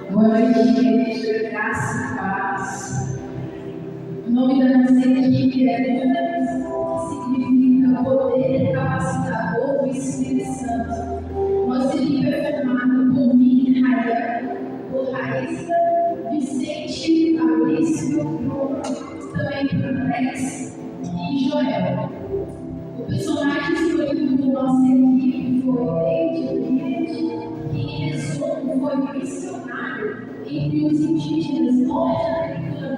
Boa noite, igreja, graça e paz. O nome da nossa equipe é Dunamis, que significa poder capacitador do Espírito Santo. Nossa equipe é formada por mim, Raia, por Raíssa, Vicente, Fabrício, Bruno, também por Alex e Joel. O personagem escolhido por nossa equipe foi David Bennett, que em resumo foi missionário entre os indígenas norte-americanos.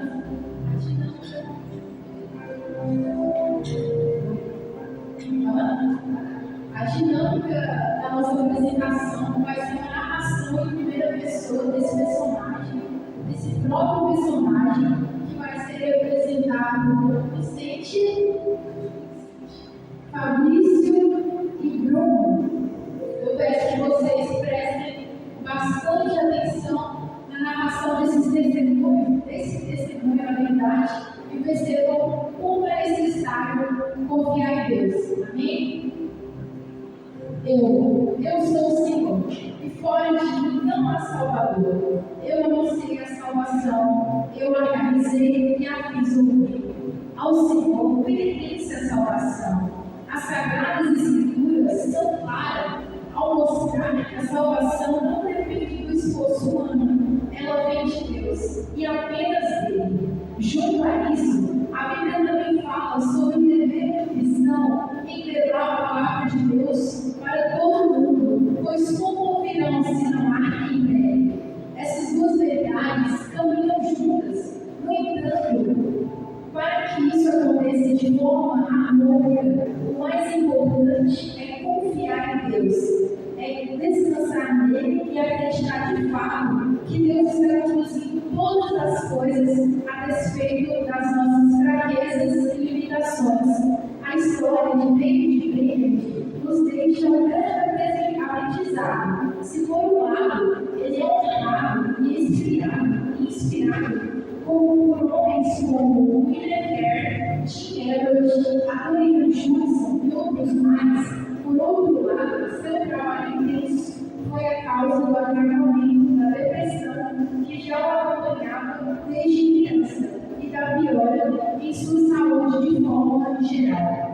A dinâmica da nossa apresentação vai ser uma narração em primeira pessoa desse personagem, desse próprio personagem, que vai ser apresentado por Vicente, Fabrício e Bruno. Eu peço que vocês prestem bastante atenção na narração desse testemunho, na verdade, e percebam como é necessário confiar em Deus. Amém? Eu sou o Senhor, e fora de mim não há Salvador. Eu anunciei a salvação, eu avisei e fiz ouvir. Ao Senhor pertence a salvação. As Sagradas Escrituras são claras ao mostrar que a salvação não depende do esforço humano, ela vem de Deus e apenas dele. Junto a isso, a Bíblia também fala sobre o dever do cristão em levar a palavra de Deus para todo mundo, pois como ouvirão se não há quem pregue? Essas duas verdades caminham juntas. No entanto, para que isso aconteça de forma harmônica, o mais importante é confiar em Deus, é descansar nele e acreditar de fato que Deus está conduzindo todas as coisas a despeito das nossas fraquezas e limitações. A história de David Bennett nos deixa um grande aprendizado. Se por um lado, ele é honrado e inspirado por homens como William Carey, Tim Everett, Adoniran Judson e outros mais, por outro lado, seu trabalho intenso foi a causa do agravamento da depressão que já o acompanhava desde criança e da piora em sua saúde de forma geral.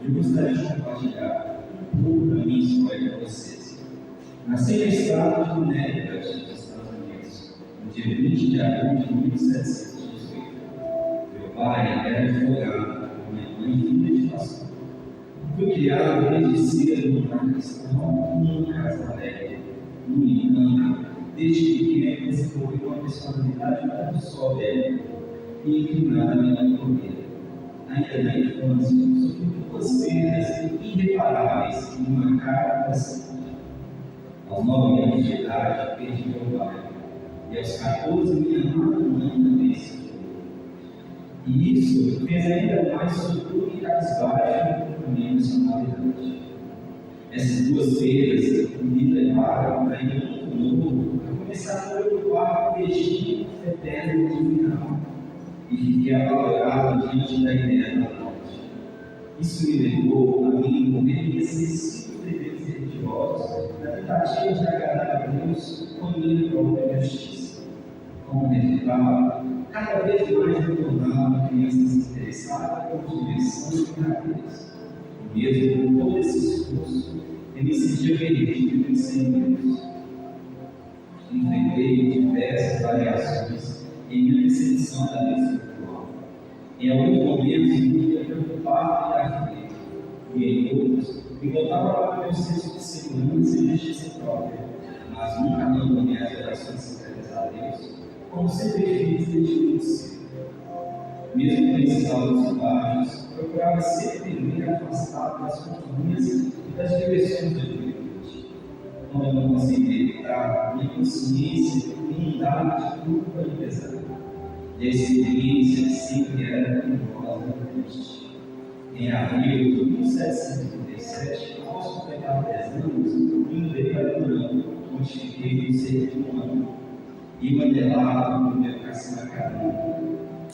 Eu gostaria de compartilhar um pouco da minha história com vocês. Nasci no estado de Connecticut, nos Estados Unidos, no dia 20 de abril de 1718. Meu pai era advogado, minha mãe filha de pastor. Fui criado desde cedo numa cristão, numa casa alegre. No entanto, desde pequeno desenvolvi uma personalidade muito soberba e inclinada à melancolia. Ainda na infância, sofri duas perdas irreparáveis que me marcaram para sempre. Aos 9 anos de idade, perdi meu pai, e aos 14, minha amada mãe também se foi. E isso fez ainda mais sobretudo e cabisbaixo a minha personalidade. Essas duas perdas me levaram para ir muito novo a começar a preocupar com o regime eterno divino. E fiquei apavorado diante da ideia da morte. Isso me levou a me envolver em excessivos deveres religiosos, na tentativa de agradar a Deus com minha própria justiça. Como resultado, cada vez mais me tornava uma criança desinteressada por diversão e carreiras. Mesmo com todo esse esforço, eu me sentia perdido e sem Deus. Enfrentei diversas variações em minha percepção da vida espiritual. Em alguns momentos, me via preocupado e aflito, e em outros, me voltava para o meu senso de segurança e justiça própria, mas nunca abandonei as orações secretas a Deus, como sempre fiz desde muito cedo. Mesmo com esses alunos baixos, procurava sempre me afastar das companhias e das diversões da juventude. Quando eu não conseguia evitar, minha consciência inundava de culpa e pesar. E a experiência sempre era perigosa e triste. Em abril de 1737, após completar 10 anos, me mudei para Durão, onde fiquei por cerca de um ano. E modelava por educação acadêmica.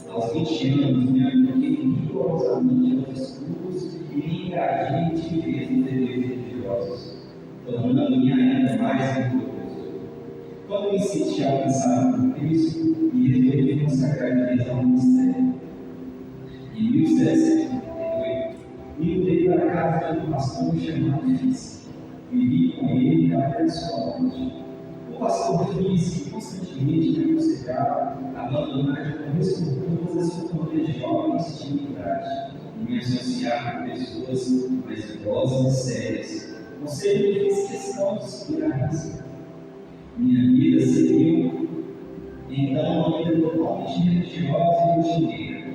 Aos 20 anos, me apliquei rigorosamente aos estudos e me engajei de vez nos deveres religiosos, tornando-me ainda mais rigoroso. Quando me senti alcançado por Cristo, me resolvi consagrar de vez ao ministério. Em 1738, me mudei para a casa de um pastor chamado Físico. Vivi com ele até a sua morte. O pastor Físico constantemente me aconselhava a abandonar de uma vez por todas as companhias jovens de minha idade e me associar com pessoas mais idosas e sérias. Você me fez questão de segurar isso. Minha vida seguiu então uma vida totalmente religiosa e rotineira.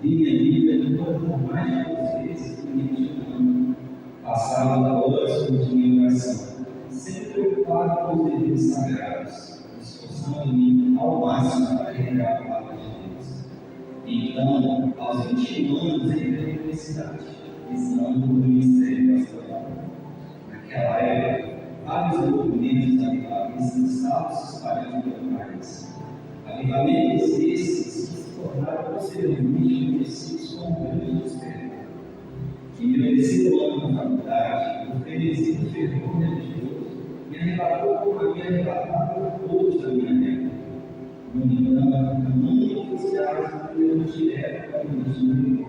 Li minha Bíblia por mais de 2 vezes durante um ano. Passava horas por dia em oração, sempre preocupado com os deveres sagrados, esforçando-me ao máximo para regar a palavra de Deus. Então, aos 21 anos, entrei na universidade, visando o ministério pastoral. Naquela época, vários movimentos avivalistas estavam se espalhando pelo país. Avivamentos esses que se tornaram posteriormente conhecidos como grandes despertar. Em meu terceiro ano na faculdade, o frenesi do fervor religioso me arrebatou como havia arrebatado outros da minha época. No entanto, não entusiasmo pelo direto para o ministério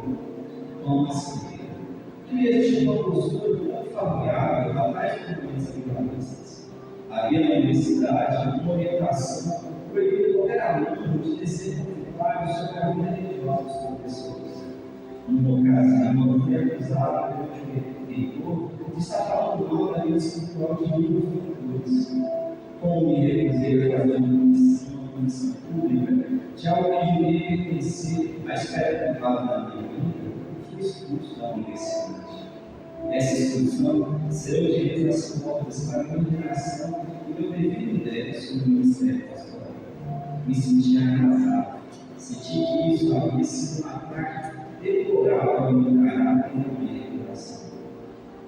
como a seguir. Queria ter uma postura muito favorável a tais movimentos avivalistas. Havia na universidade uma orientação proibida qualquer aluno de tecer comentários sobre a vida religiosa dos professores. Numa ocasião, eu fui acusado pelo reitor de estar falando mal da vida espiritual de muitos leitores. Como me recusei a fazer uma comissão pública de algo que deveria pertencer à esfera privada da minha vida, fui expulso da universidade. Essa expulsão será direito das portas para a minha geração e meu devido ideia sobre o ministério pastoral. Me senti arrasado. Senti que isso havia sido um ataque deplorável ao meu caráter e à minha reputação.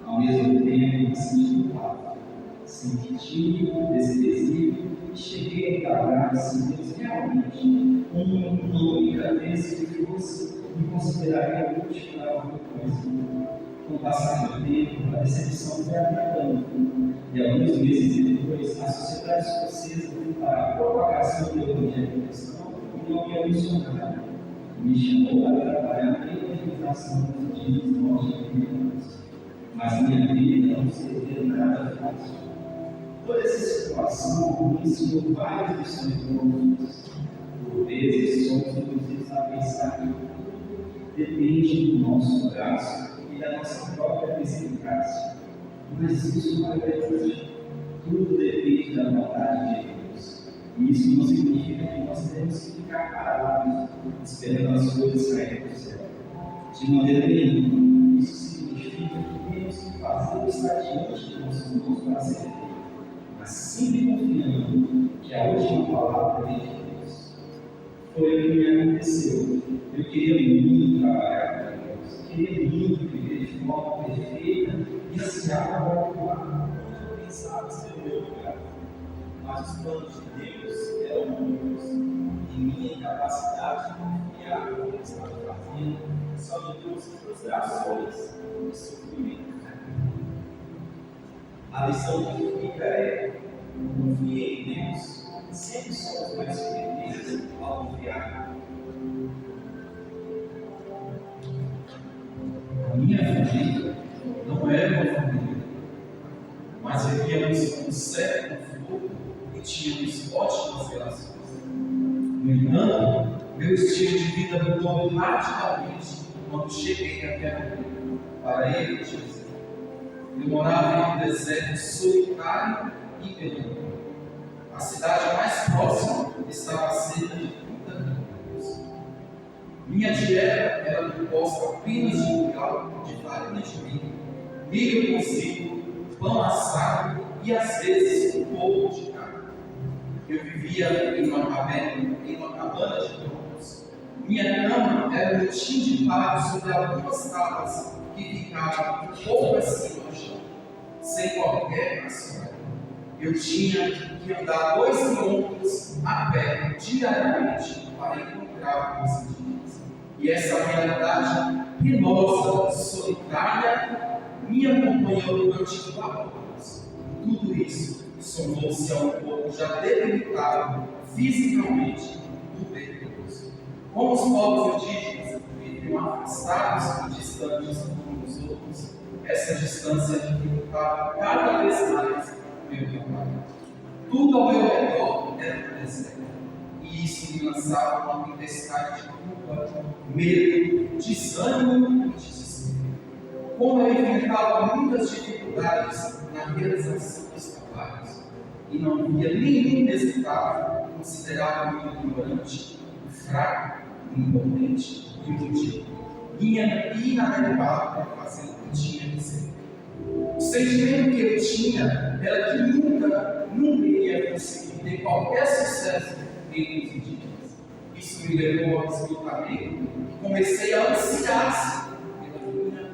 Ao mesmo tempo, me senti culpado. Senti tímido, desprezível e cheguei a entabrar se Deus realmente, uma única vez que fosse, me consideraria útil para alguma coisa. Com o passar do tempo, a decepção foi aumentando. E alguns meses depois, a sociedade escocesa, para a propagação do evangelho cristão, não me missionário. Me chamou para trabalhar na evangelização dos dias norte-americanos. Mas minha vida não seria nada fácil. Toda essa situação me ensinou várias lições profundas. Por vezes, somos induzidos a pensar que tudo depende do nosso braço e da nossa própria perspicácia. Mas isso não é verdade. Tudo depende da vontade de Deus. E isso não significa que nós temos que ficar parados, esperando as coisas saírem do céu. De maneira nenhuma, isso significa que temos que fazer o que está diante de nossos irmãos para ser feito, mas sempre confiando que a última palavra vem de Deus. Foi o que me aconteceu. Eu queria muito trabalhar para Deus, queria muito viver de forma perfeita e ansiava voltar onde eu pensava ser o meu lugar. Mas os planos de Deus eram muitos, e minha incapacidade de confiar no que ele estava fazendo só me trouxe frustrações e sofrimento. A lição que fica é: confie em Deus, sempre somos mais felizes ao confiar. A minha família não era uma família, mas vivíamos um certo conforto e tínhamos ótimas relações. No entanto, meu estilo de vida mudou radicalmente quando cheguei até a vida. Para ele, Jesus, eu morava em um deserto solitário e penoso. A cidade mais próxima estava a cerca Minha dieta era composta apenas de um grau de farinha de milho cozido, pão assado e às vezes um pouco de carne. Eu vivia em uma cabana de troncos. Minha cama era um motim de palha sobre algumas tábuas que ficavam um pouco acima do chão, sem qualquer ação. Eu tinha que andar 2 quilômetros a pé diariamente para encontrar meus indígenas. E essa realidade penosa, solitária, me acompanhou durante 4 anos. Tudo isso somou-se a um corpo já debilitado fisicamente e tuberculoso. Como os povos indígenas viviam afastados e distantes uns dos outros, essa distância dificultava cada vez mais meu trabalho. Tudo ao meu redor era um deserto, e isso me lançava uma tempestade de culpa, medo, desânimo e desespero. Como eu enfrentava muitas dificuldades na realização dos trabalhos e não via nenhum resultado, considerava-me ignorante, fraco, impotente e inútil, inadequado para fazer o que tinha que ser. O sentimento que eu tinha era que nunca iria conseguir ter qualquer sucesso entre os indígenas. Isso me levou ao esgotamento e comecei a ansiar pela minha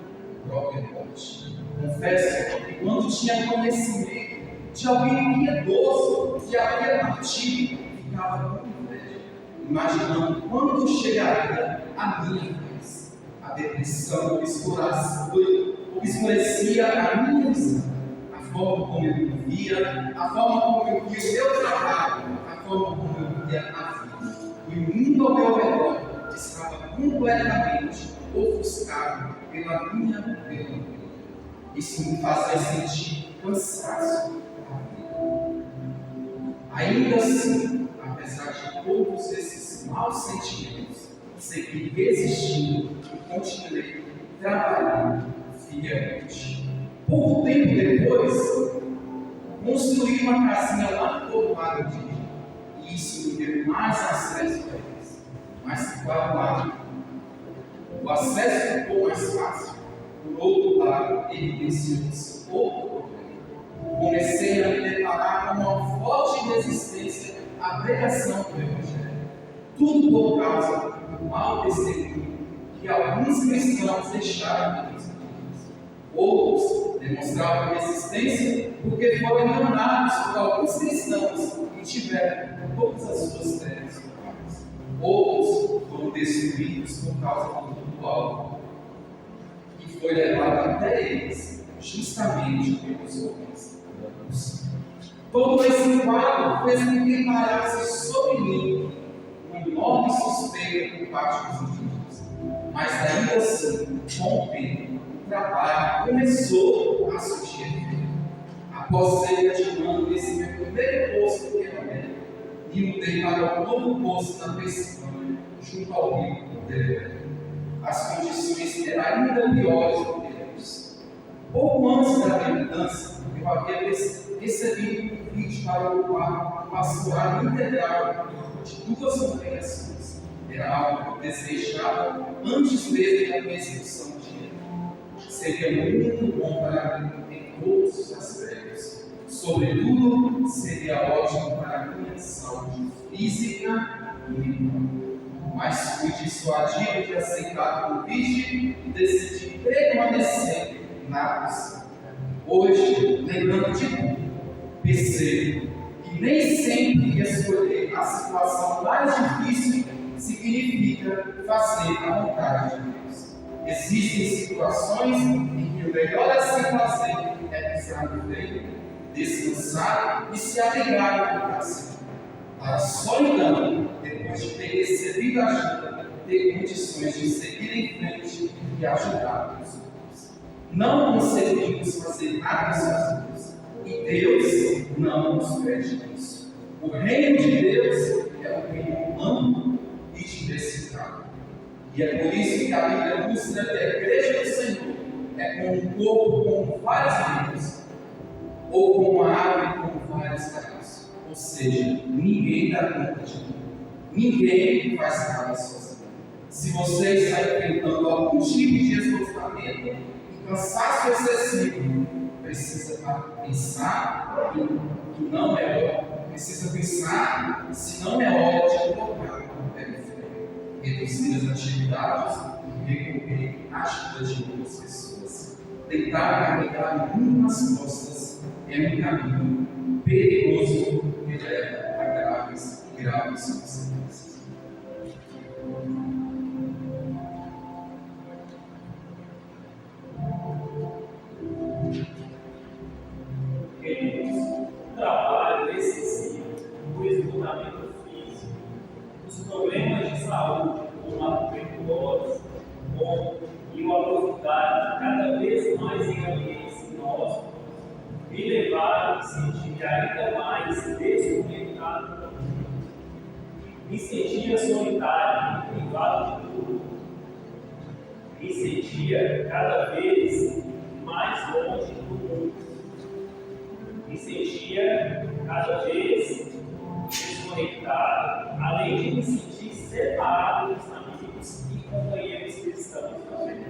própria morte. Confesso que quando tinha conhecimento de alguém piedoso que havia partido, ficava com inveja, imaginando quando chegaria a minha vez. A depressão escurecia a minha visão, a forma como eu vivia, a forma como eu via o meu trabalho, a forma como eu via a vida. E o mundo ao meu redor estava completamente ofuscado pela minha rebelião. Isso me fazia sentir cansaço da vida. Ainda assim, apesar de todos esses maus sentimentos, segui resistindo e continuei trabalhando fielmente. Pouco tempo depois, construí uma casinha lá do outro lado de mim, e isso me deu mais acesso a eles. Mas, para o lado, o acesso ficou mais fácil. Por outro lado, evidenciou-se outro problema. Comecei a me deparar com uma forte resistência à pregação do Evangelho. Tudo por causa do mau testemunho que alguns cristãos deixaram de Deus. Outros demonstravam resistência porque foram enganados por alguns cristãos e tiveram todas as suas terras roubadas. Outros foram destruídos por causa do ritual que foi levado até eles, justamente pelos homens brancos. Todo esse quadro fez com que parasse sobre mim uma enorme suspeita por parte dos indígenas. Mas ainda assim, com o tempo, o trabalho começou a surgir efeito. Após cerca de um ano desse meu primeiro posto em América, me mudei para um novo posto na Pensilvânia, junto ao rio Delaware. As condições eram ainda piores do que antes. Pouco antes da minha mudança, eu havia recebido um convite para ocupar um pastorado integral de 2 congregações. Era algo que eu desejava antes mesmo da minha execução de direito. Seria muito bom para mim em todos os aspectos. Sobretudo, seria ótimo para a minha saúde física e mental. Mas fui dissuadido de aceitar o convite e decidi permanecer na missão. Hoje, lembrando de tudo, percebo que nem sempre escolher a situação mais difícil significa fazer a vontade de Deus. Existem situações em que o melhor a se fazer é pisar no freio, descansar e se alegrar no coração, para só então, depois de ter recebido ajuda, ter condições de seguir em frente e ajudar os outros. Não conseguimos fazer nada sozinhos, e Deus não nos pede isso. O reino de Deus é um reino amplo e diversificado. E é por isso que a Bíblia mostra que a igreja do Senhor é como um corpo com vários membros, ou como uma árvore com vários galhos. Ou seja, ninguém dá conta de tudo. Ninguém faz nada sozinho. Se você está enfrentando algum tipo de esgotamento e cansaço excessivo, precisa pensar que não é hora. Precisa pensar se não é hora de colocar o pé no freio, reduzir as atividades e recorrer à ajuda de outras pessoas. Tentar carregar muito nas costas é um caminho perigoso que leva a graves consequências. O trabalho excessivo, o esgotamento físico, os problemas de saúde, como a tuberculose, e o aprofundar cada vez mais em ambientes inóspitos, me levaram a me sentir ainda mais desconectado. Me sentia solitário, privado de tudo. Me sentia cada vez mais longe do mundo. Me sentia cada vez desconectado, além de me sentir separado dos amigos e companheiros cristãos também.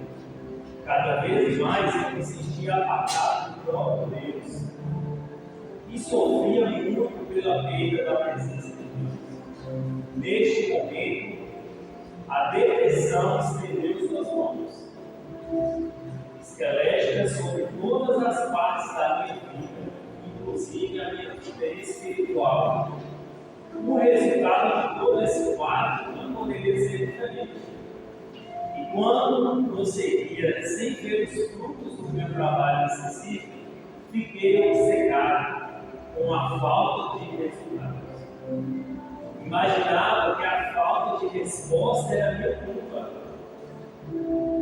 Cada vez mais eu me sentia apartado do próprio Deus e sofria muito pela perda da presença de Deus. Neste momento, a depressão estendeu suas mãos esqueléticas sobre todas as partes da minha vida, inclusive a minha vida espiritual. O resultado de todo esse quadro não poderia ser diferente. E quando prosseguia sem ver os frutos do meu trabalho específico, fiquei obcecado com a falta de resultados. Imaginava que a falta de resposta era minha culpa.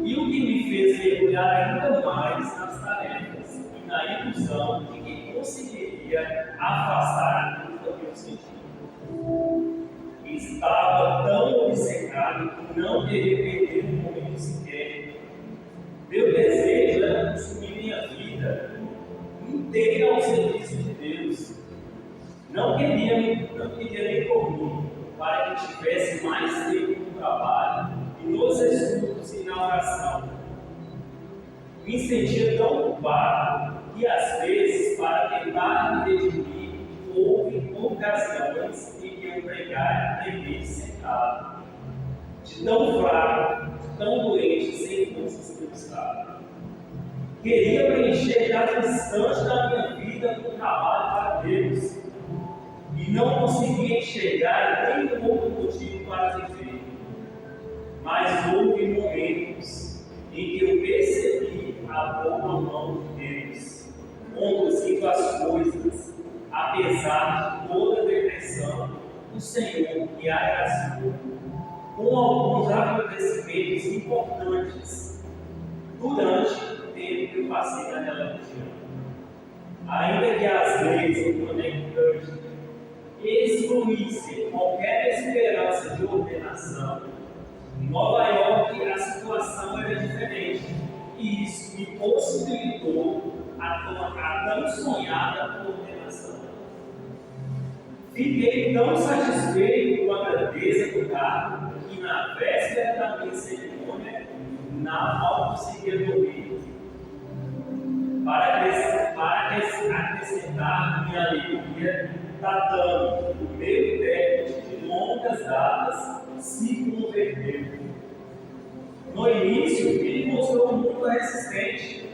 E o que me fez mergulhar ainda mais nas tarefas e na ilusão de que conseguiria afastar a culpa que eu sentia. Estava tão obcecado que não queria perder um momento sequer. Meu desejo era consumir minha vida inteira ao serviço de Deus. Não queria nem dormir, para que tivesse mais tempo no trabalho e nos estudos e na oração. Me sentia tão culpado que, às vezes, para tentar me redimir, houve ocasiões em que eu pregar e sentado, de tão fraco, de tão doente, sem forças que eu estava. Queria preencher cada instante da minha vida com trabalho para Deus e não conseguia enxergar nenhum outro motivo para viver. Mas houve momentos em que eu percebi a boa mão de Deus conduzindo as coisas, apesar de toda a depressão, o Senhor me agraciou com alguns acontecimentos importantes durante o tempo que eu passei naquela região. Ainda que as leis do conectante excluíssem qualquer esperança de ordenação, em Nova York a situação era diferente e isso me possibilitou a tão sonhada ordenação. Fiquei tão satisfeito com a grandeza do cargo que na véspera da minha cerimônia mal conseguia dormir. Para acrescentar minha alegria, Tatame, o meu intérprete de longas datas, se converteu. No início, ele mostrou muito resistente.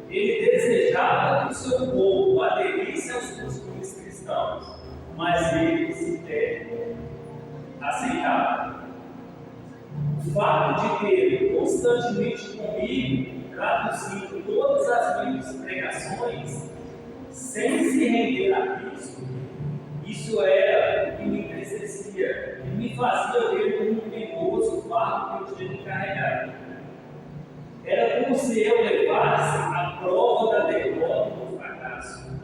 Ele desejava que o seu povo aderisse aos costumes cristãos, mas ele sequer aceitava. O fato de ter constantemente comigo, traduzindo todas as minhas pregações, sem se render a Cristo, isso era o que me entristecia e me fazia ver como um perigoso fardo que eu tinha de carregar. Era como se eu levasse a prova da derrota e do fracasso.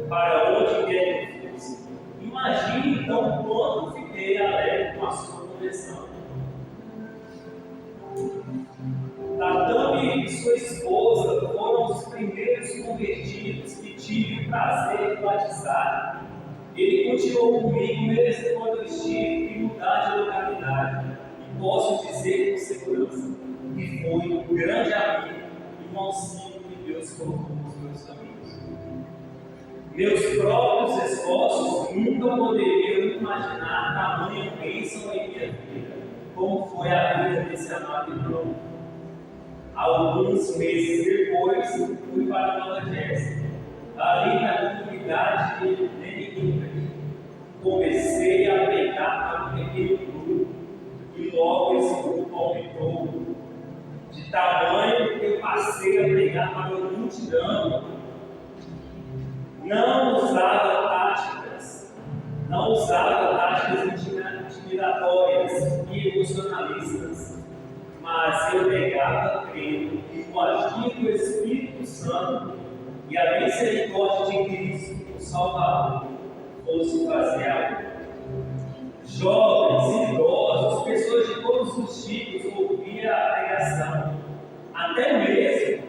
Para onde quer que fosse. Imagine então quanto fiquei alegre com a sua conversão. Tatame e sua esposa foram os primeiros convertidos que tive o prazer de batizar. tirou comigo mesmo quando eu estive que mudar de localidade. E posso dizer com segurança que foi um grande amigo e um auxílio que Deus colocou nos meus caminhos. Meus próprios esforços nunca poderiam imaginar tamanha bênção em minha vida, como foi a vida desse amado irmão. Alguns meses depois, fui para Nova Jersey, ali na comunidade de Neniquim. Comecei a pegar para um pequeno grupo, e logo esse grupo aumentou, de tamanho que eu passei a pregar para uma multidão. Não usava táticas intimidatórias e emocionalistas, mas eu pregava crendo que o agir do Espírito Santo e a misericórdia de Cristo, o Salvador, fosse fazer algo. Jovens, idosos, pessoas de todos os tipos ouviam a pregação. Até mesmo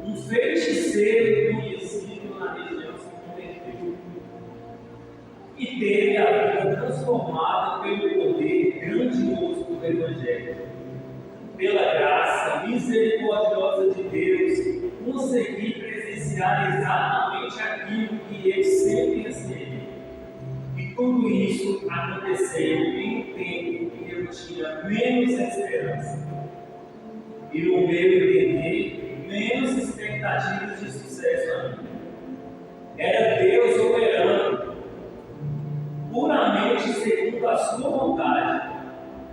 um feiticeiro conhecido na região se converteu e teve a vida transformada pelo poder grandioso do Evangelho. Pela graça misericordiosa de Deus, consegui presenciar exatamente aquilo que eu sempre ansiei. E tudo isso aconteceu em um tempo que eu tinha menos esperança. E no meu entender, menos expectativas de sucesso ainda. Era Deus operando, puramente segundo a sua vontade,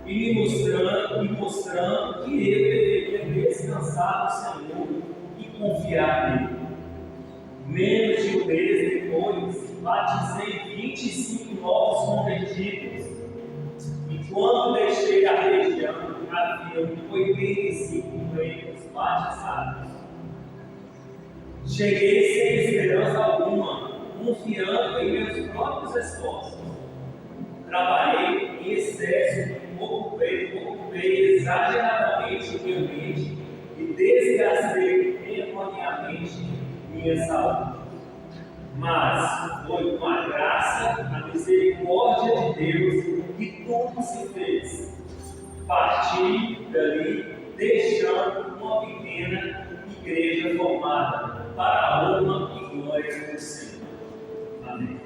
e me mostrando que eu deveria descansar no Senhor e confiar nele. Menos de um mês depois, batizei 25 novos convertidos, e quando deixei a região, havia 85 membros batizados. Cheguei sem esperança alguma, confiando em meus próprios esforços. Trabalhei em excesso, ocupei exageradamente minha mente e desgastei erroneamente minha saúde. Mas foi com a graça, a misericórdia de Deus que tudo se fez. Parti dali, deixando uma pequena igreja formada para a honra e glória do Senhor. Amém.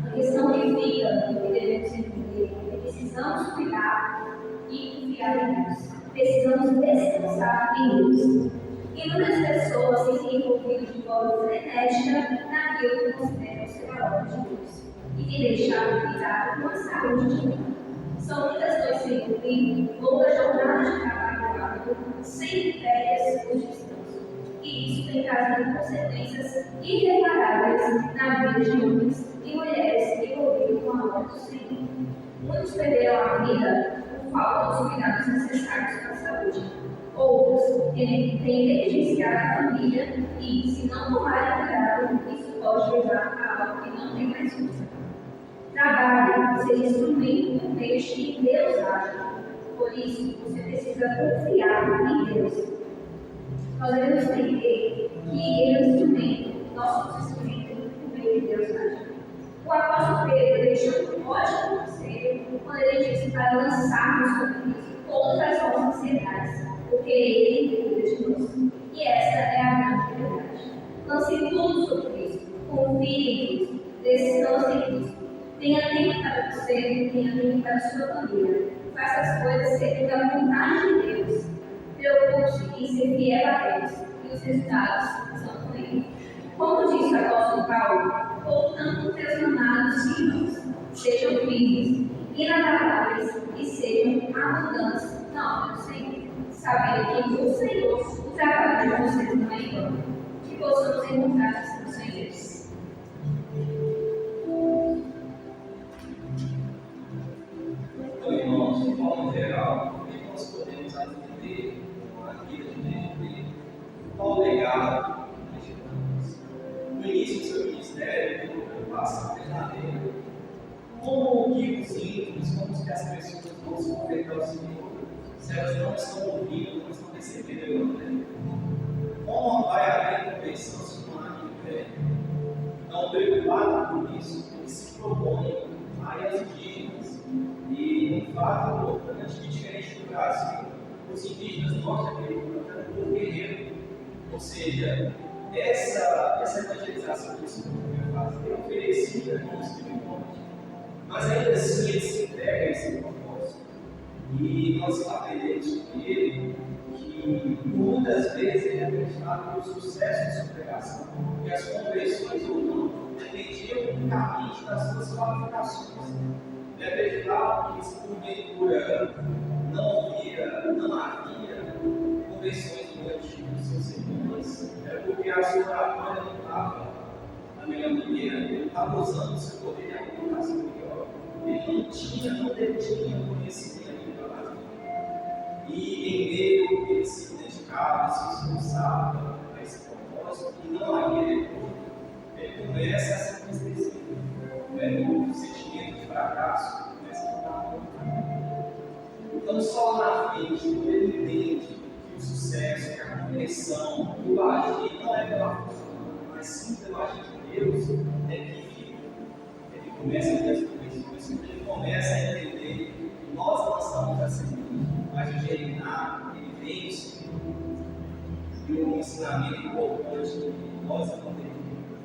A questão de vida que devemos entender é que precisamos cuidar e confiar em Deus. Precisamos descansar em Deus. Inúmeras pessoas têm se envolvido de forma frenética naquilo que consideram ser a obra de Deus e têm deixado de cuidar com a saúde divina. São muitas noites sem dormir, longas jornadas de trabalho árduo, sem férias ou descanso. E isso tem trazido consequências irreparáveis na vida de homens e mulheres envolvidos com a obra do Senhor. Muitos perderam a vida por falta dos cuidados necessários para a saúde. Outros têm negligenciado a família e, se não tomarem cuidado, isso pode levar a algo que não tem mais uso. Trabalhe, seja instrumento do peixe que Deus age. Por isso, você precisa confiar em Deus. Nós devemos entender que Ele é um instrumento, nós somos instrumento do meio que Deus age. O apóstolo Pedro deixou um ótimo conselho quando ele disse para lançarmos sobre Cristo todas as nossas ansiedades, porque Ele cuida de nós. E essa é a grande verdade. Lance tudo sobre Cristo, confie em Cristo, descanse em Cristo. Tenha tempo para você, tenha tempo para a sua família. Faça as coisas segundo a vontade de Deus. Preocupe-se em ser fiel a Deus e os resultados são com Ele. Como disse o apóstolo Paulo, portanto, teus amados irmãos, sejam firmes, inabaláveis e sejam abundantes na obra do Senhor, sabendo que o Senhor o trabalho de vocês não é em vão. Que possamos encontrar as soluções em Deus. Então, irmãos, de forma geral, o que nós podemos aprender na vida de Deus? Qual o legado que nós temos? No início do seu ministério, ele passa a verdadeira. Como que os íntimos, como que as pessoas vão se converter ao Senhor, se elas não estão ouvindo, não estão recebendo o Evangelho? propõe áreas indígenas. E, um fato importante que diferente do Brasil, os indígenas mostram que ele é um povo guerreiro. Ou seja, essa evangelização que esse povo faz é oferecida no Espírito Santo. Mas ainda assim ele se entrega a esse propósito. E nós aprendemos com ele que muitas vezes ele é acreditado pelo sucesso de sua pregação, que as conversões ou não dependiam unicamente das suas qualificações. Ele acreditava que se porventura não havia conversões durante os seus sermões, era porque a sua oratória não estava da melhor maneira, ele estava usando o seu poder de argumentação melhor. Ele não detinha conhecimento da razão. E em meio ele se dedicava, se esforçava a esse propósito, e não havia depois, ele começa a se entristecer. O sentimento de fracasso começa a dar conta. Então, só na frente, quando ele entende que o sucesso, que a conversão, que o agir não é pela força, mas sim pelo agir de Deus, é que ele começa a ter as conversões, ele começa a entender que nós não estamos assim. Mas o germinar, ele vem do Senhor. E um ensinamento importante que nós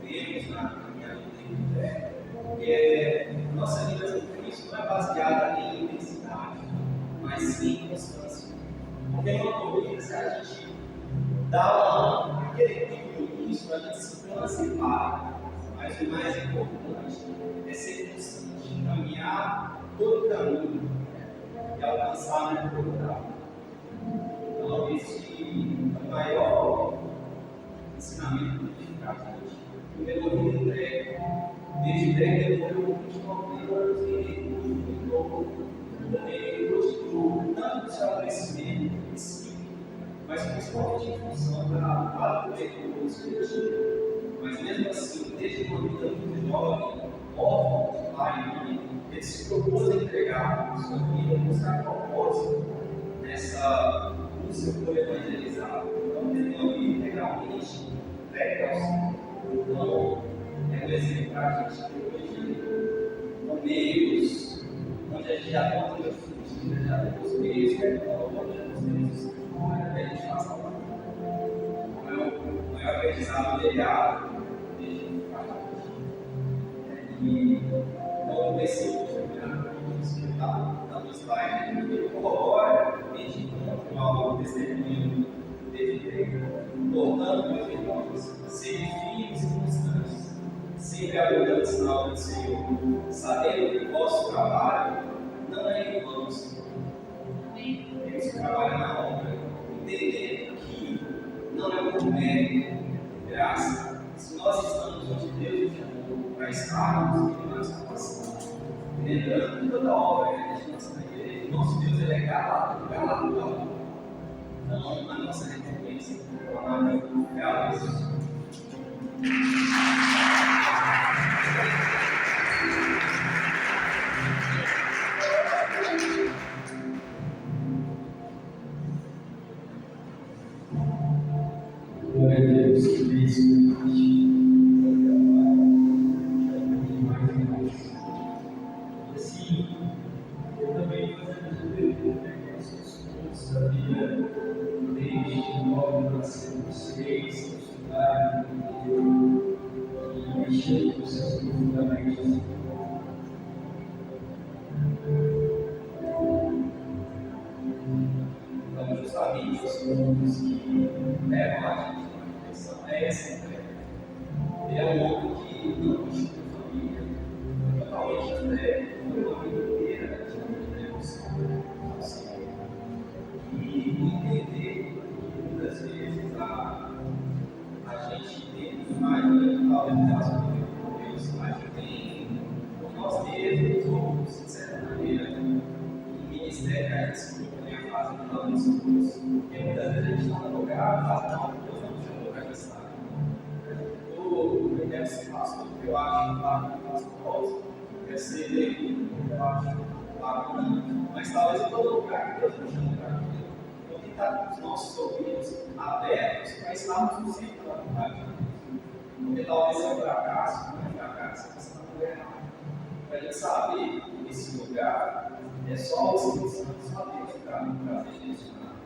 vemos na caminhada do fé é que nossa vida com Cristo não é baseada em intensidade, mas sim em constância. Porque uma corrida, se a gente dá aquele pico no início, a gente se cansa e para. Mas o mais importante é ser constante, caminhar todo o caminho e alcançar o resultado. Então, esse é o maior ensinamento que fica a gente. Primeiro, eu entregue. Desde entregue, eu vou continuar ele continua tanto do seu crescimento em si, mas principalmente em função da cobertura do seu. Mas mesmo assim, desde uma vida muito jovem, órfão de pai e mãe, ele se propôs a entregar a sua vida, buscar propósito nessa busca por evangelizar. Então, ele uma vida integralmente entregue ao Senhor. Então, é um exemplo para a gente que hoje, com meios, onde a gente já conta meus filhos, já temos meios, onde temos meios, como é que a gente faz a como é o maior aprendizado legado desde o pai. E então, o versículo da dos pais, ele corrobora e encontra algo testemunho dele grego. Portanto, meus irmãos, sede firmes e constantes, sempre abundantes na obra do Senhor, sabendo que o vosso trabalho não é em vão. Temos que trabalhar na obra, entendendo que não é por mérito, graça. Se nós estamos onde Deus nos chamou para estarmos em nossa salvação, lembrando que toda obra que a gente faz na igreja, nosso Deus é galardoador. Então, a nossa recompensa é a luz. Glória a Deus, que bênção. Assim, eu também fazendo tudo, né? Sabia, desde logo nascer vocês, estudar, e mexer com seus fundamentos. Então, justamente os pontos que levam a gente à reflexão é essa entrega. Ele é um homem que não constitui família, totalmente entregue, foi uma vida inteira de devoção ao Senhor. E entender que muitas vezes a gente tem imagina talvez relacionamento com Deus, a gente tem por nós mesmos, ou de certa maneira, um ministério que a gente se propõe a fazer no plano de Deus. Porque muitas vezes a gente está no lugar, fala, não, Deus não me chamou para estar. Eu quero ser pastor, porque eu acho que lá no pastor, quer ser leigo, eu acho bacana, mas talvez em todo lugar que Deus nos chama para aquilo. Então, que está com os nossos ouvidos abertos para estarmos no centro da vontade de Deus. Porque talvez seja um fracasso, não é fracasso, você está no errado. Para a gente saber esse lugar, é só o Espírito Santo saber para trazer direcionado.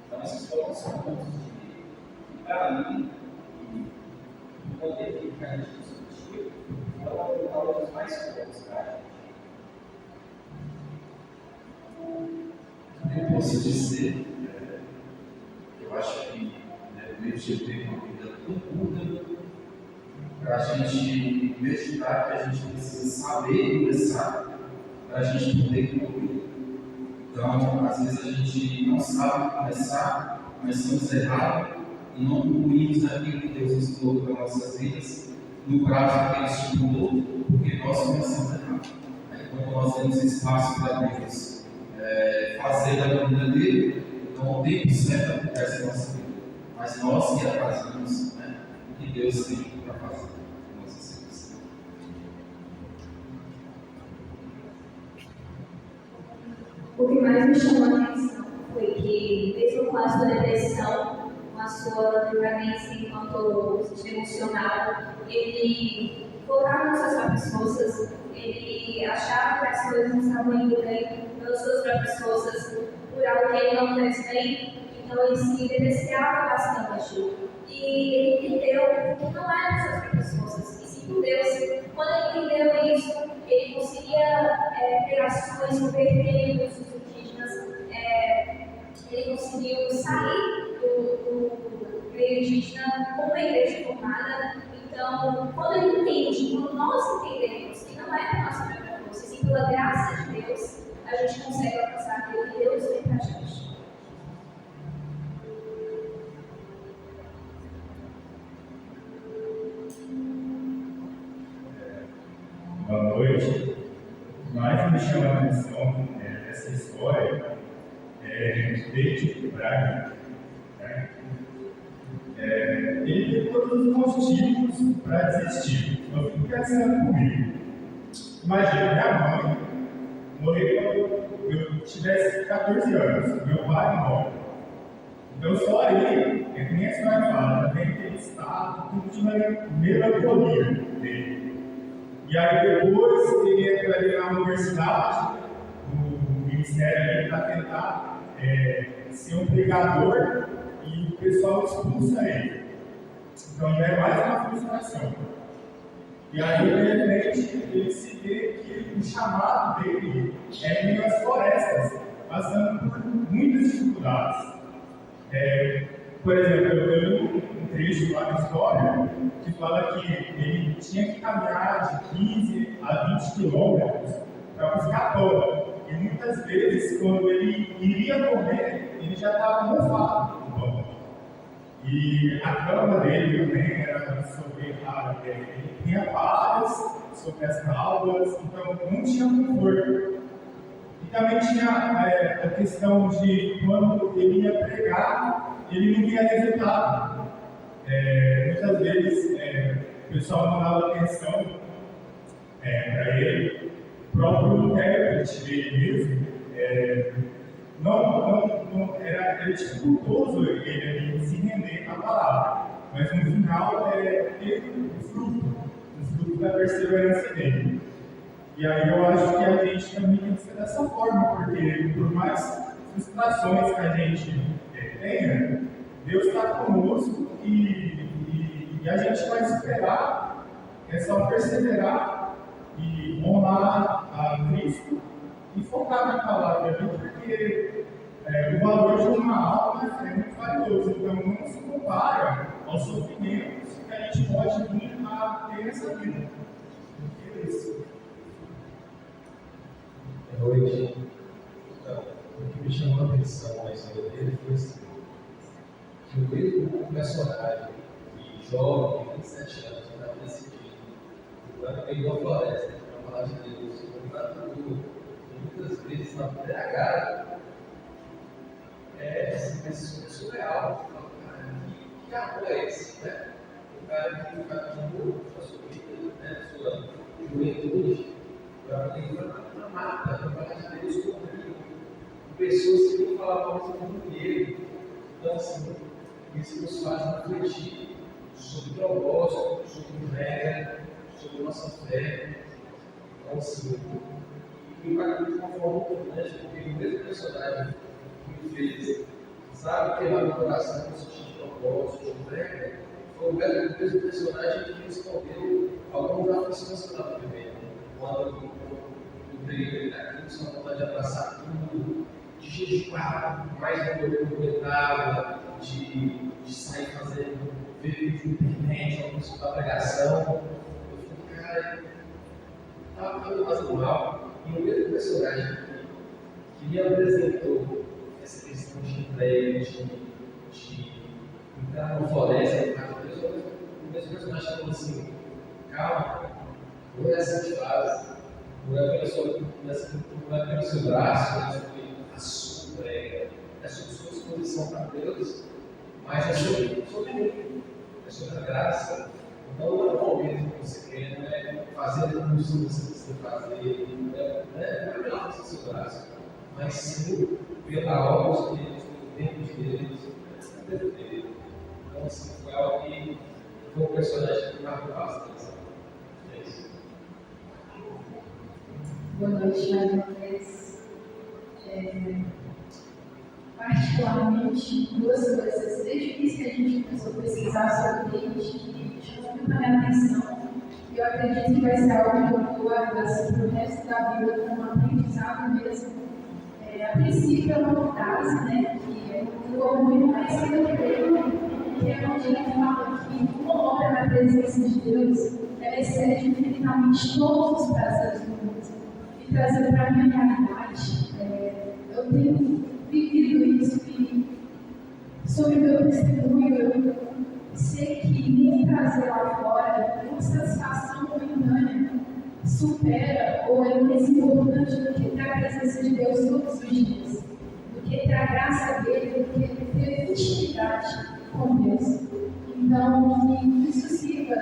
Então, esses pontos são pontos de para mim, o poder que a gente discutiu, então, talvez os mais fortes para a gente. Eu posso dizer, eu acho que o objetivo tem uma vida profunda para a gente meditar, que a gente precisa saber começar para a gente poder concluir. Então, às vezes a gente não sabe começar, mas estamos errados e não concluímos aquilo que Deus nos colocou para nossas vidas no prazo que Ele estipulou, porque nós começamos errado. Quando nós temos espaço para Deus fazer da vida dele, então o tempo certo acontece na nossa vida. Mas nós que atrasamos o que Deus tem para fazer em nossas vidas. O que mais me chamou a atenção foi que, mesmo com a sua depressão, com a sua vivência enquanto emocional, ele focava nas suas próprias forças, ele achava que as coisas não estavam indo bem pelas suas próprias forças, por algo que ele não fez bem, então ele se depreciava bastante. E ele entendeu que não eram as suas próprias forças, e sim por Deus. Quando ele entendeu isso, ele conseguia ter ações, converter os indígenas, ele conseguiu sair do meio indígena com uma igreja formada. Então, quando ele entende, quando nós entendemos que não é por nossa própria força, sim pela graça de Deus, a gente consegue alcançar aquilo que Deus tem para a gente. Boa noite. O que mais me chama a atenção dessa história desde o Braga, ele teve todos os motivos para desistir. Eu fico pensando comigo. Imagina, minha mãe morreu quando eu tivesse 14 anos, meu pai morre. Então só aí, é que nem a senhora fala, também aquele estado de melancolia dele. E aí depois ele entraria na universidade, no ministério ali, para tentar ser um pregador, e o pessoal expulsa ele. Então já é mais uma frustração. E aí, de repente, ele se vê que o chamado dele é em meio às florestas, passando por muitas dificuldades. Por exemplo, eu li um trecho lá na história que fala que ele tinha que caminhar de 15 a 20 quilômetros para buscar pão. E muitas vezes, quando ele iria comer, ele já estava mofado com pão. E a cama dele também era sobre ele tinha palhas sobre as tábuas, então não tinha conforto. E também tinha a questão de quando ele ia pregar, ele não via resultado. Muitas vezes o pessoal não dava atenção para ele, o próprio intérprete dele mesmo, era dificultoso ele se render à palavra, mas no final teve o fruto da perseverança dele. E aí eu acho que a gente também tem que ser dessa forma, porque por mais frustrações que a gente tenha, Deus está conosco e a gente vai superar, é só perseverar e honrar a Cristo e focar na palavra ali, porque o valor de uma alma é muito valioso. Então não se compara aos sofrimentos que a gente pode vir a ter nessa vida. É isso. Boa noite. Então, o que me chamou a atenção na história dele foi assim, que o mesmo personagem de jovem, de 27 anos, está decidindo, está pegou a floresta, para falar de Deus, para tudo, muitas vezes na pegada, é surreal. Que amor é esse, né? O cara que amou a sua vida, sua juventude, para poder ir na mata, para falar de Deus com pessoas que não falavam mais com dinheiro. Então, assim, isso nos faz refletir sobre propósito, sobre entrega, sobre nossa fé. Então, assim, me impactou de uma forma muito grande, porque o mesmo personagem que me fez, sabe, queimar meu coração no sentido de propósito, de entrega, foi o mesmo personagem que me respondeu algumas aflições que eu estava vivendo. Quando eu entrei naquilo, só vontade de abraçar tudo, de jejuar, mais do que eu aguentava, de sair fazendo vídeo de internet, alguns para pregação. Eu falei, cara, estava fazendo mal. E o mesmo personagem que me apresentou essa questão de entrega, de entrar na floresta, o mesmo personagem falou assim: calma, não é assim que faz, não é pelo seu braço, não é sobre a sua entrega, é sobre a sua exposição para Deus, mas é sobre mim, é sobre a graça. Então, não é o momento que você quer, não é fazer o que você precisa fazer, não é melhor fazer o seu braço, mas sim pela obra de Deus, pelo tempo de Deus, Então, assim, foi algo que foi um personagem que marcou bastante. É isso. Boa noite, mais uma vez. Particularmente, duas coisas. Desde o início que a gente começou a pesquisar sobre ele, que chamou muito a minha atenção. E eu acredito que vai ser algo que eu vou guardar assim, para o resto da vida como um aprendizado mesmo. A princípio, é uma frase, né, que ficou muito conhecida por ele, que é onde ele fala que uma obra na presença de Deus, ela excede infinitamente todos os prazeres do mundo. E trazendo para a minha realidade, eu tenho vivido isso e sobre o meu testemunho, eu sei que nem prazer lá fora, nenhuma satisfação momentânea supera ou é mais importante do que ter a presença de Deus todos os dias, do que ter a graça dele, do que ter intimidade com Deus. Então, que isso sirva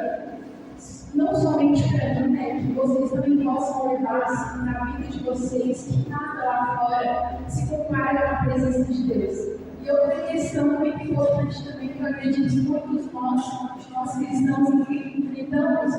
não somente para mim, né, que vocês também possam levar assim, na vida de vocês, que nada lá fora se compara à presença de Deus. E outra questão muito importante também, que eu acredito que muitos nós cristãos enfrentamos,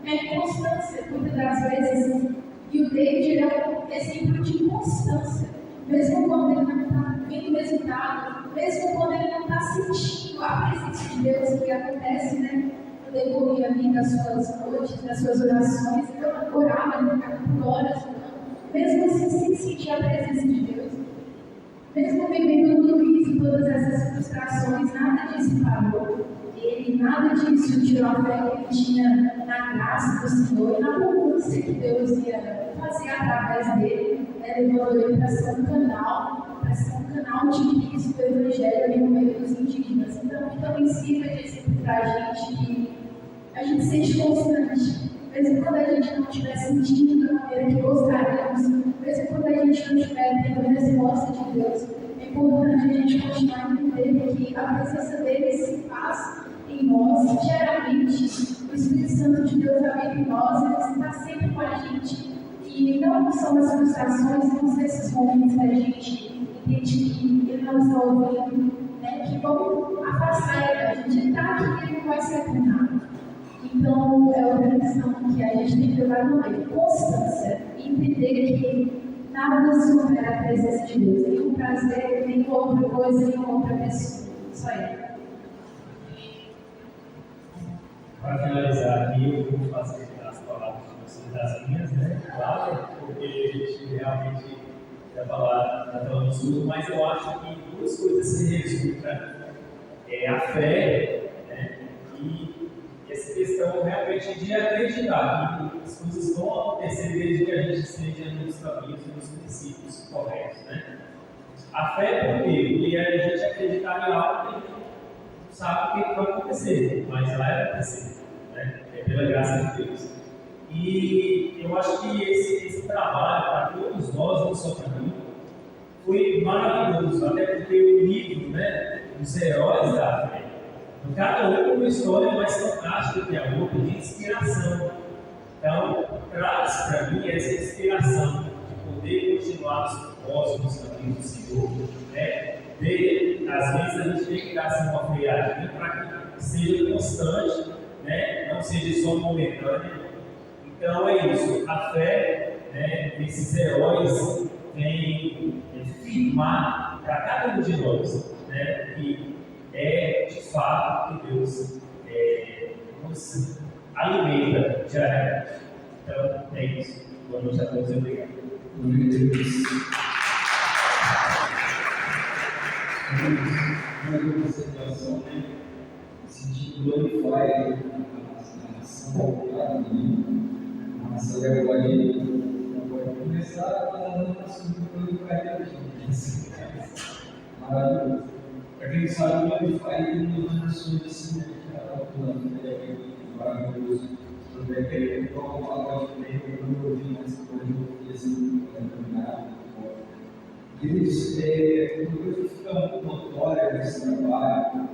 é a inconstância, muitas das vezes. E o David é um exemplo de constância, mesmo quando ele não está vendo resultado, mesmo quando ele não está sentindo a presença de Deus, que acontece, né? No decorrer ali das suas noites, das suas orações, eu orava, eu ficava por horas, mesmo assim, sem sentir a presença de Deus. Mesmo vivendo tudo isso, todas essas frustrações, nada disso parou. Ele, nada disso tirou a fé que ele tinha na graça do Senhor e na abundância que Deus ia fazer através dele. Levando ele para ser um canal de Cristo, do Evangelho no meio dos indígenas. Então, que também sirva de exemplo para a gente que a gente seja constante. Mesmo quando a gente não estiver sentindo da maneira que gostaríamos, mesmo quando a gente não estiver tendo a resposta de Deus, é importante a gente continuar a entender que a presença dele se faz em nós, geralmente. O Espírito Santo de Deus habita em nós, ele está sempre com a gente. E não são as frustrações, não são esses momentos que a gente entende que ele não está ouvindo, né, que vão afastar ele. A gente está aqui e ele não vai se atornar. Então, é outra questão que a gente tem que levar no meio. Constância. E entender que nada supera a presença de Deus. Nenhum prazer, nem outra coisa, nem outra pessoa. Só ele. Para finalizar aqui, eu vou fazer as palavras de vocês, as minhas, né? Claro, porque a gente realmente vai falar da falando tudo, mas eu acho que duas coisas se resumem, né? É a fé, né? E essa questão realmente de acreditar que as coisas vão acontecer desde que a gente esteja nos caminhos e nos princípios corretos, né? A fé por quê? Porque a gente acreditar em algo que a gente não sabe o que vai acontecer, mas vai acontecer, né? É pela graça de Deus. E eu acho que esse trabalho, para todos nós, não só para mim, foi maravilhoso, até porque o livro, né, os heróis da fé, cada um com uma história mais fantástica que a outra, de inspiração. Então, traz para mim essa inspiração de poder continuar nos propósitos, nos caminhos do Senhor, né? Às vezes a gente tem que dar assim, uma freadinha para que seja constante, né? Não seja só momentânea. Então é isso, a fé, né, esses heróis vêm firmar para cada um de nós, né, que é de fato que Deus nos alimenta diariamente. Então é isso. Boa noite a todos e obrigado. Uma observação, né? Sentindo glorify a nação voltada, a nação pode começar falando assunto glorify a gente. Maravilhoso. Para quem sabe, glorify tem nações assim, maravilhoso. Também querer colocar uma palavra de meio para não ouvir mais coisa assim, Queridos, uma coisa que fica muito notória nesse trabalho,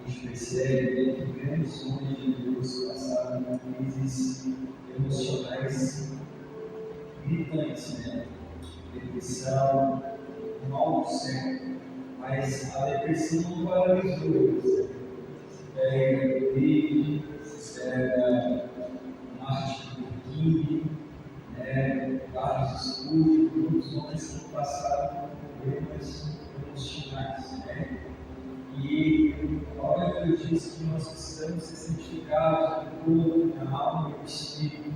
que a gente percebe, é que grandes homens de Deus passaram por crises emocionais gritantes, né? Depressão, mal do século, mas a depressão não paralisou eles. Covid, Martin Luther King, Carlos Escuro, muitos homens que passaram por problemas emocionais. E a hora que eu disse que nós precisamos ser santificados no corpo, na alma e no espírito,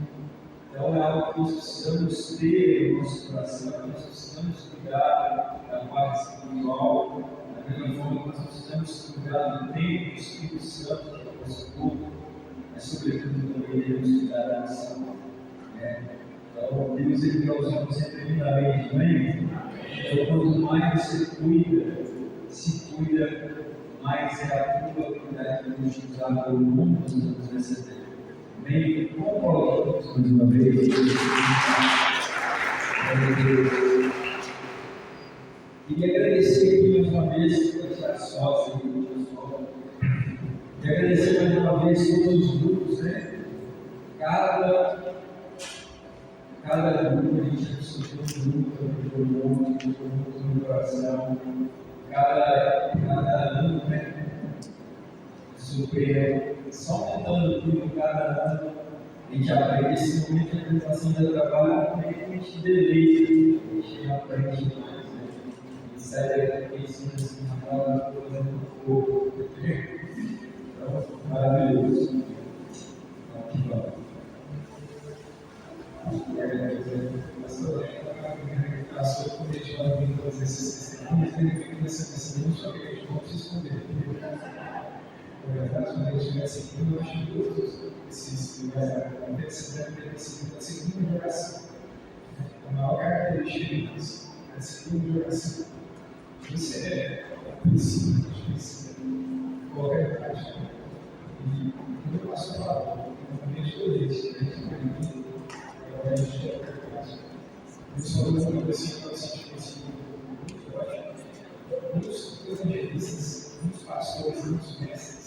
então é algo que nós precisamos ter no nosso coração, nós precisamos cuidar da parte espiritual, da mesma forma que nós precisamos cuidar do tempo do Espírito Santo, que é o nosso corpo, mas sobretudo também devemos cuidar da nação. Então, Deus ele quer usar você tremendamente bem. Então, quanto mais você se cuida, mais é a tua habilidade de Deus te usar pelo mundo que nós vamos receber. Amém? Vamos colocar mais uma vez. Queria agradecer aqui mais uma vez por estar sócio e agradecer mais uma vez todos os grupos, né? Cada grupo a gente discutiu um grupo, no coração, cada ano, né? Super, só aumentando tudo cada ano, a gente aprende esse momento de apresentação do trabalho, também a gente deleita, a gente aprende mais, né? E sai daqui pensando assim, aquela coisa do corpo, então, maravilhoso. Aqui vamos. Passou por ele lá vindo todas essas testemunhas, verificando essa testemunha, só que a gente não se esconder. Na verdade, quando a gente tivesse aqui, eu acho que todos esses lugares devem ter sido da segunda geração. A maior característica disso é a segunda geração. Isso é princípio, colocar em prática. E quando eu passo a palavra, eu vejo todo isso, a gente tem agora a gente já está em prática. Isso é uma coisa assim, muito forte. Muitos evangelistas, muitos pastores, muitos mestres,